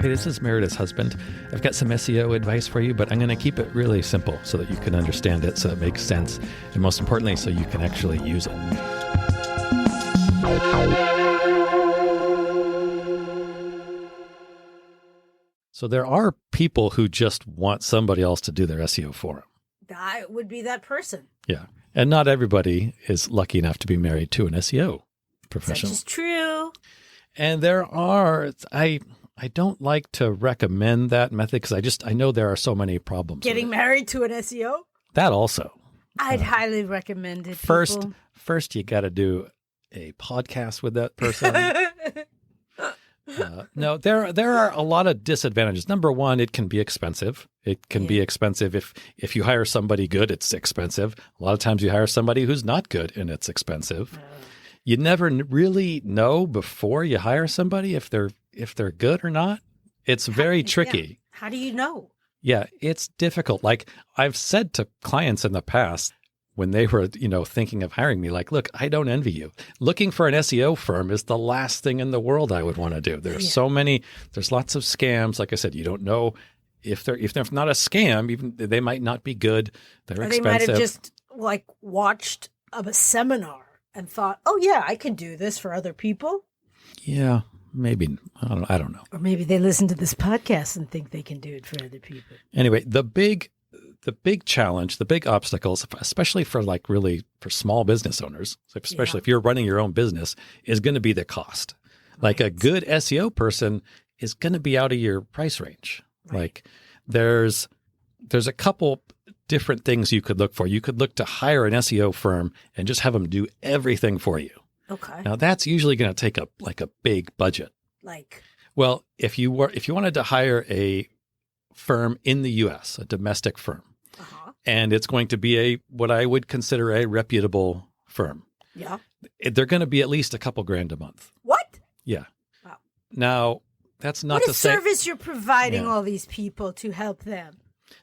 Hey, this is Meredith's husband. I've got some SEO advice for you, but I'm going to keep it really simple so that you can understand it, so it makes sense, and most importantly, so you can actually use it. So there are people who just want somebody else to do their SEO for them. I would be that person. Yeah. And not everybody is lucky enough to be married to an SEO professional. Such is true. And there are, I don't like to recommend that method because I know there are so many problems. Getting married to an SEO? That also. I'd highly recommend it. First you got to do a podcast with that person. No, there are a lot of disadvantages. Number one, it can be expensive. It can be expensive if you hire somebody good, it's expensive. A lot of times you hire somebody who's not good and it's expensive. You never really know before you hire somebody if they're good or not. It's very tricky. Yeah. How do you know? Yeah, it's difficult. Like I've said to clients in the past when they were, thinking of hiring me, like, look, I don't envy you. Looking for an SEO firm is the last thing in the world I would want to do. There's there's lots of scams. Like I said, you don't know if they're not a scam, even they might not be good. They're expensive. They might have just watched a seminar and thought, oh yeah, I can do this for other people. Yeah, maybe. I don't know. Or maybe they listen to this podcast and think they can do it for other people. Anyway, the big challenge, the big obstacles, especially for for small business owners, especially if you're running your own business, is going to be the cost. Like a good SEO person is going to be out of your price range. Right. Like there's a couple different things you could look for. You could look to hire an SEO firm and just have them do everything for you. Okay. Now that's usually going to take a big budget. Well, if you wanted to hire a firm in the U.S., a domestic firm, and it's going to be what I would consider a reputable firm. Yeah. They're going to be at least a couple grand a month. What? Yeah. Wow. Now, that's not to say... What service you're providing all these people to help them?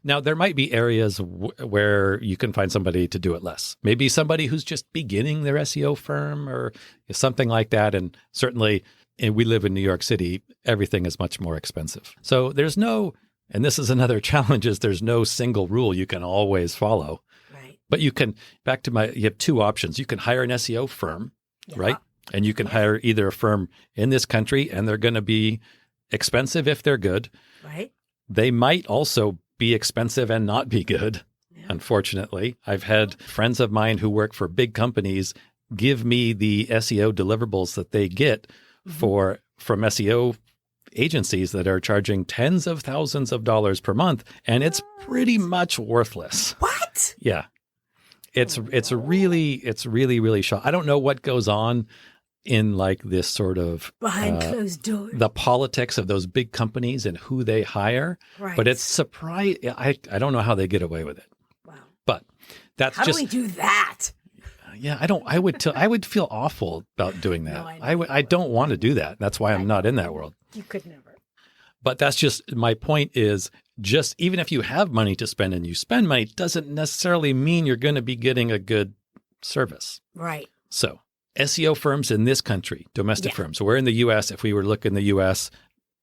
Now, there might be areas where you can find somebody to do it less. Maybe somebody who's just beginning their SEO firm or something like that. And certainly, we live in New York City, everything is much more expensive. So there's no... And this is another challenge is there's no single rule you can always follow. Right. But you can, you have two options. You can hire an SEO firm, right? And you can hire either a firm in this country and they're going to be expensive if they're good. Right. They might also be expensive and not be good, unfortunately. I've had friends of mine who work for big companies give me the SEO deliverables that they get from SEO agencies that are charging tens of thousands of dollars per month, and it's pretty much worthless. What? Yeah. It's really shocking. I don't know what goes on in this sort of behind closed doors, the politics of those big companies and who they hire. Right. But it's surprising. I don't know how they get away with it. Wow. But that's how do we do that? Yeah, I would feel awful about doing that. No, I don't want to do that. That's why I'm not in that world. You could never. But that's just my point is just even if you have money to spend and you spend money, doesn't necessarily mean you're going to be getting a good service. Right. So SEO firms in this country, domestic firms. So we're in the U.S. If we were to look in the U.S.,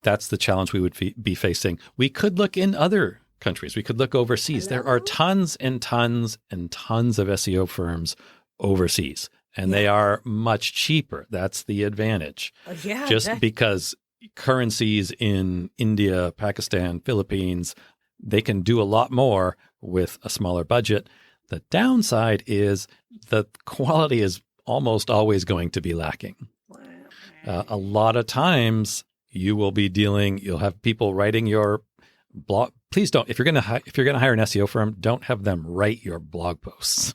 that's the challenge we would be facing. We could look in other countries. We could look overseas. There are tons and tons and tons of SEO firms overseas, and they are much cheaper. That's the advantage. Because currencies in India, Pakistan, Philippines, they can do a lot more with a smaller budget. The downside is the quality is almost always going to be lacking. A lot of times you'll have people writing your blog. Please don't, if you're going to hire an SEO firm, don't have them write your blog posts.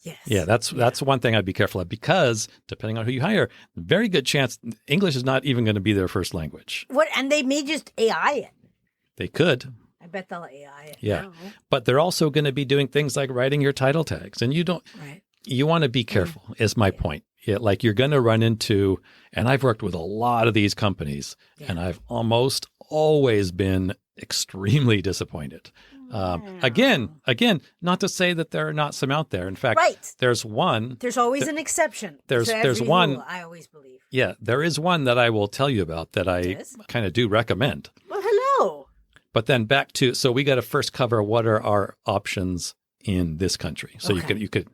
Yes. Yeah, that's one thing I'd be careful of because depending on who you hire, very good chance English is not even going to be their first language. What? And they may just AI it. They could. I bet they'll AI it. Yeah, but they're also going to be doing things like writing your title tags, and you don't. Right. You want to be careful. Is my point. Yeah, like you're going to run into, and I've worked with a lot of these companies, and I've almost always been extremely disappointed Again, not to say that there are not some out there. In fact, there's one. There's always an exception. There's one. Rule, I always believe. Yeah, there is one that I will tell you about that I kind of do recommend. Well, hello. But then back to, so we got to first cover what are our options in this country. So you could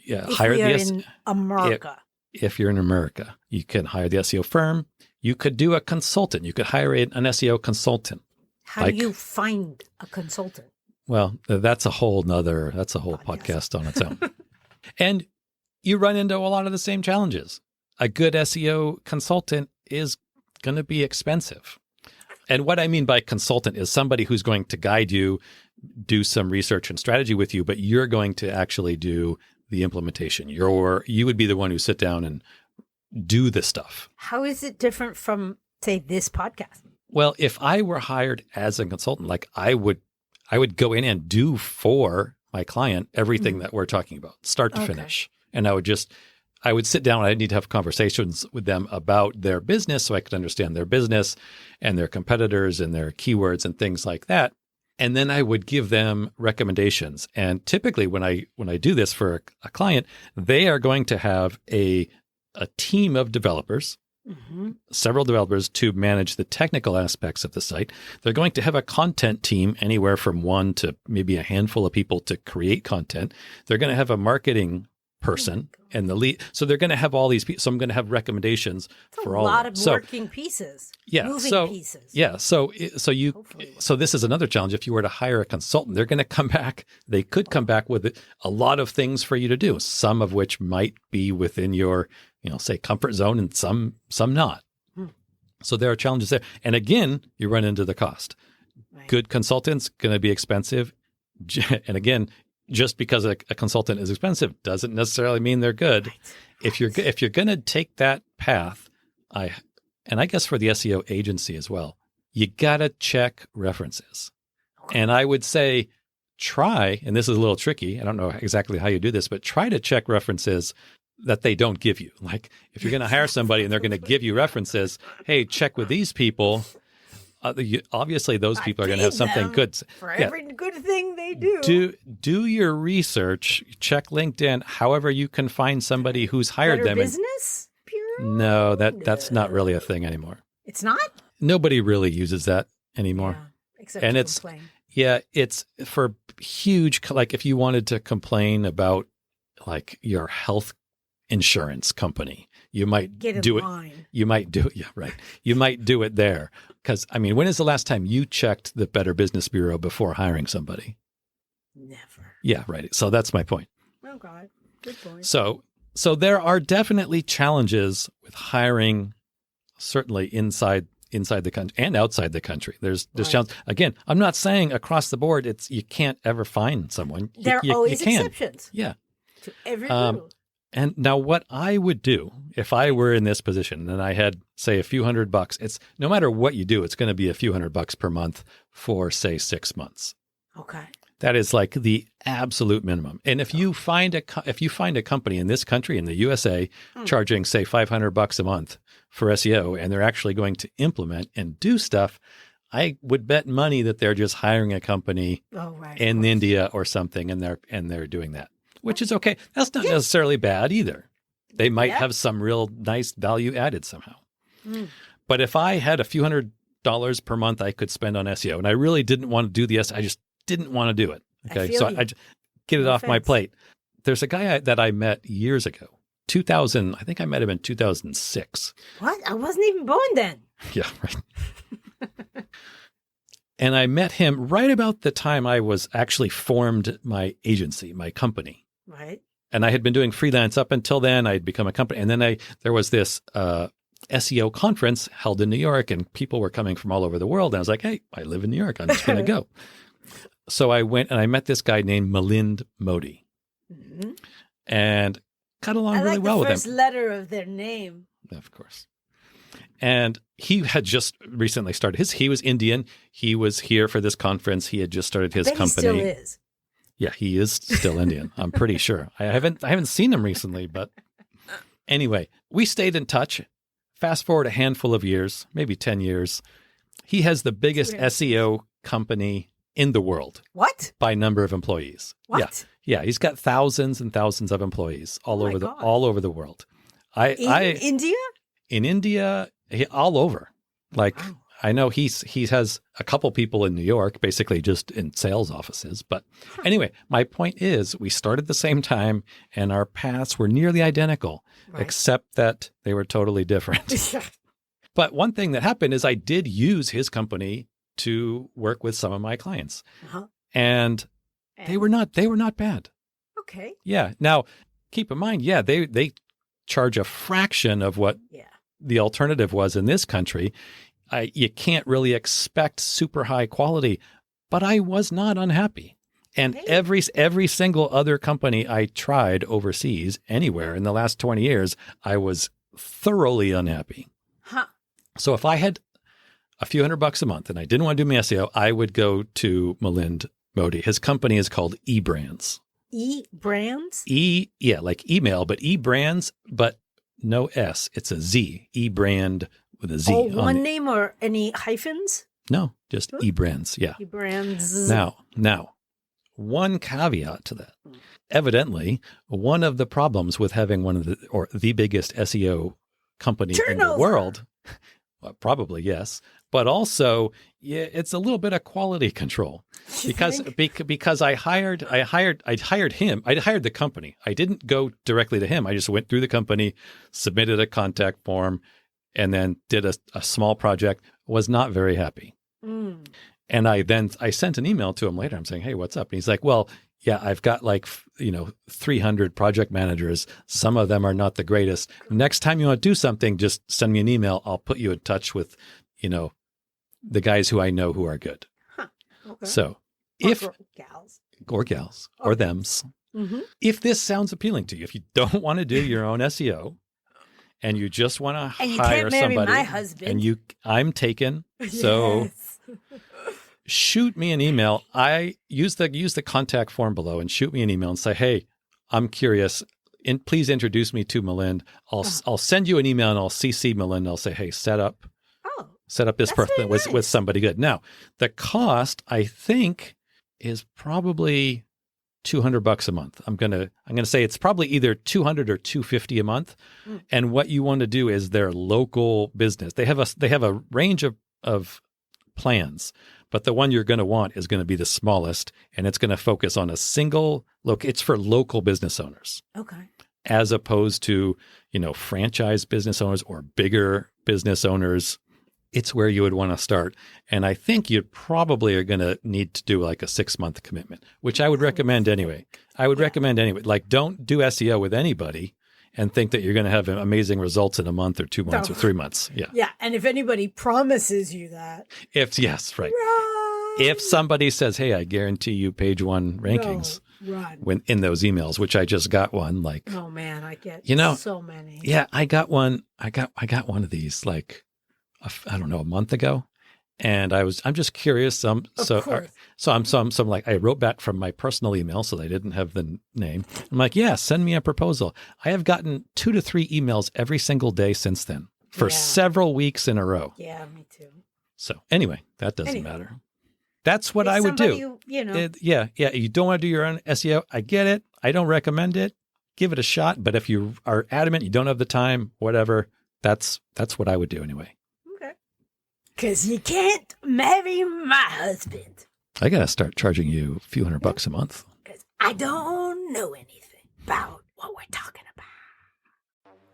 hire in America. If you're in America, you can hire the SEO firm. You could do a consultant. You could hire an SEO consultant. How do you find a consultant? Well, that's a whole podcast on its own. And you run into a lot of the same challenges. A good SEO consultant is going to be expensive. And what I mean by consultant is somebody who's going to guide you, do some research and strategy with you, but you're going to actually do the implementation. You would be the one who sit down and do the stuff. How is it different from, say, this podcast? Well, if I were hired as a consultant, like I would go in and do for my client everything that we're talking about, start to finish. And I would sit down and I'd need to have conversations with them about their business so I could understand their business and their competitors and their keywords and things like that. And then I would give them recommendations. And typically when I do this for a client, they are going to have a team of developers, several developers to manage the technical aspects of the site. They're going to have a content team, anywhere from one to maybe a handful of people to create content. They're going to have a marketing person and the lead. So they're going to have all these people. So I'm going to have recommendations for all of them. A lot of working pieces. Yeah. Moving pieces. Yeah. So this is another challenge. If you were to hire a consultant, they're going to come back. They could come back with a lot of things for you to do, some of which might be within your, say comfort zone and some not. So there are challenges there. And again, you run into the cost. Right. Good consultants going to be expensive. And again, just because a consultant is expensive doesn't necessarily mean they're good. Right. If you're going to take that path, I guess for the SEO agency as well, you got to check references. Okay. And I would say try, and this is a little tricky, I don't know exactly how you do this, but try to check references that they don't give you. Like if you're going to hire somebody and they're going to give you references, hey, check with these people. Obviously, those people are going to have something good. For every good thing they do. Do your research. Check LinkedIn. However, you can find somebody who's hired them. Business Bureau? No, that's not really a thing anymore. It's not? Nobody really uses that anymore. Yeah, except to complain. Yeah, it's for huge. Like if you wanted to complain about like your health insurance company, you might do it. You might do it. Yeah, right. You might do it there. Because, when is the last time you checked the Better Business Bureau before hiring somebody? Never. Yeah, right. So that's my point. Oh, God. Good point. So there are definitely challenges with hiring, certainly inside the country and outside the country. There's challenges. Again, I'm not saying across the board you can't ever find someone. There are always exceptions. Yeah. To every rule. And now what I would do if I were in this position and I had, say, a few $100, it's no matter what you do, it's going to be a few $100 per month for, say, 6 months. Okay. That is like the absolute minimum. And if you find a company in this country, in the USA, charging, say, $500 a month for SEO, and they're actually going to implement and do stuff, I would bet money that they're just hiring a company in India or something, and they're doing that. Which is okay. That's not necessarily bad either. They might have some real nice value added somehow. But if I had a few $100 per month I could spend on SEO, and I really didn't want to do the SEO, I just didn't want to do it. Okay, so I get it off my plate. There's a guy that I met years ago, 2000. I think I met him in 2006. What? I wasn't even born then. Yeah, right. And I met him right about the time I was actually formed my agency, my company. Right. And I had been doing freelance up until then. I'd become a company. And then there was this SEO conference held in New York, and people were coming from all over the world. And I was like, hey, I live in New York. I'm just going to go. So I went and I met this guy named Milind Modi. And got along really well with him. I like the first letter of their name. Of course. And he had just recently started he was Indian. He was here for this conference. He had just started his company. He still is. Yeah, he is still Indian. I'm pretty sure. I haven't seen him recently, but anyway, we stayed in touch. Fast forward a handful of years, maybe 10 years. He has the biggest SEO company in the world What? by number of employees. What? Yeah. He's got thousands and thousands of employees all over the world. India? In India, all over. Like, Wow. I know he has a couple people in New York, basically just in sales offices. But anyway, my point is we started the same time and our paths were nearly identical, except that they were totally different. But one thing that happened is I did use his company to work with some of my clients. And they were not bad. Okay. Yeah. Now, keep in mind, they charge a fraction of what the alternative was in this country. You can't really expect super high quality, but I was not unhappy. And every single other company I tried overseas, anywhere in the last 20 years, I was thoroughly unhappy. So if I had a few $100 a month and I didn't want to do my SEO, I would go to Milind Modi. His company is called eBrands. eBrands? Like email, but eBrands, but no S. It's a Z. eBrand with a Z. Oh, one name or any hyphens? No, just eBrands. Yeah. eBrands. Now, one caveat to that. Evidently, one of the problems with having the biggest SEO company in the world, well, probably yes, but also it's a little bit of quality control because I hired him. I hired the company. I didn't go directly to him. I just went through the company, submitted a contact form, and then did a small project. Was not very happy. And I sent an email to him later. I'm saying, hey, what's up? And he's like, well, yeah, I've got 300 project managers. Some of them are not the greatest. Next time you want to do something, just send me an email. I'll put you in touch with, the guys who I know who are good. Okay. So gals or thems, if this sounds appealing to you, if you don't want to do your own SEO and you just want to hire somebody, my husband, and I'm taken. So shoot me an email. I use the contact form below and shoot me an email and say, hey, I'm curious. Please introduce me to Milind. I'll send you an email and I'll CC Milind. I'll say, hey, set up this person with somebody good. Now, the cost I think is probably $200 a month. I'm gonna say it's probably either $200 or $250 a month. And what you want to do is their local business. They have a range of plans, but the one you're going to want is going to be the smallest, and it's going to focus on a single it's for local business owners. Okay. As opposed to, franchise business owners or bigger business owners. It's where you would want to start. And I think you probably are going to need to do like a 6-month commitment, which I would recommend anyway. Like, don't do SEO with anybody and think that you're going to have amazing results in a month or 2 months or 3 months. Yeah. Yeah. And if anybody promises you that. If somebody says, hey, I guarantee you page 1 rankings when in those emails, which I just got one, like, oh man, I get so many. Yeah. I got one of these like, I don't know, a month ago. And I'm just curious. I'm like, I wrote back from my personal email, so they didn't have the name. I'm like, yeah, send me a proposal. I have gotten 2 to 3 emails every single day since then for several weeks in a row. Yeah, me too. So anyway, that doesn't matter. That's what I would do. Yeah. You don't want to do your own SEO. I get it. I don't recommend it. Give it a shot. But if you are adamant, you don't have the time, whatever, that's what I would do anyway. Because you can't marry my husband. I got to start charging you a few $100 a month. Because I don't know anything about what we're talking about.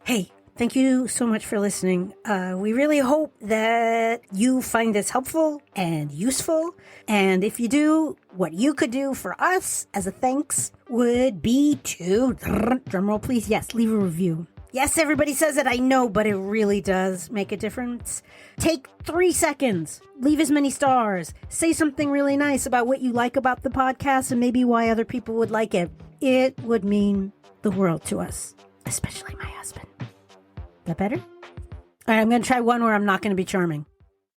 Hey, thank you so much for listening. We really hope that you find this helpful and useful. And if you do, what you could do for us as a thanks would be to, drumroll please, leave a review. Yes, everybody says it, I know, but it really does make a difference. Take 3 seconds, leave as many stars, say something really nice about what you like about the podcast and maybe why other people would like it. It would mean the world to us, especially my husband. That better? All right, I'm going to try one where I'm not going to be charming.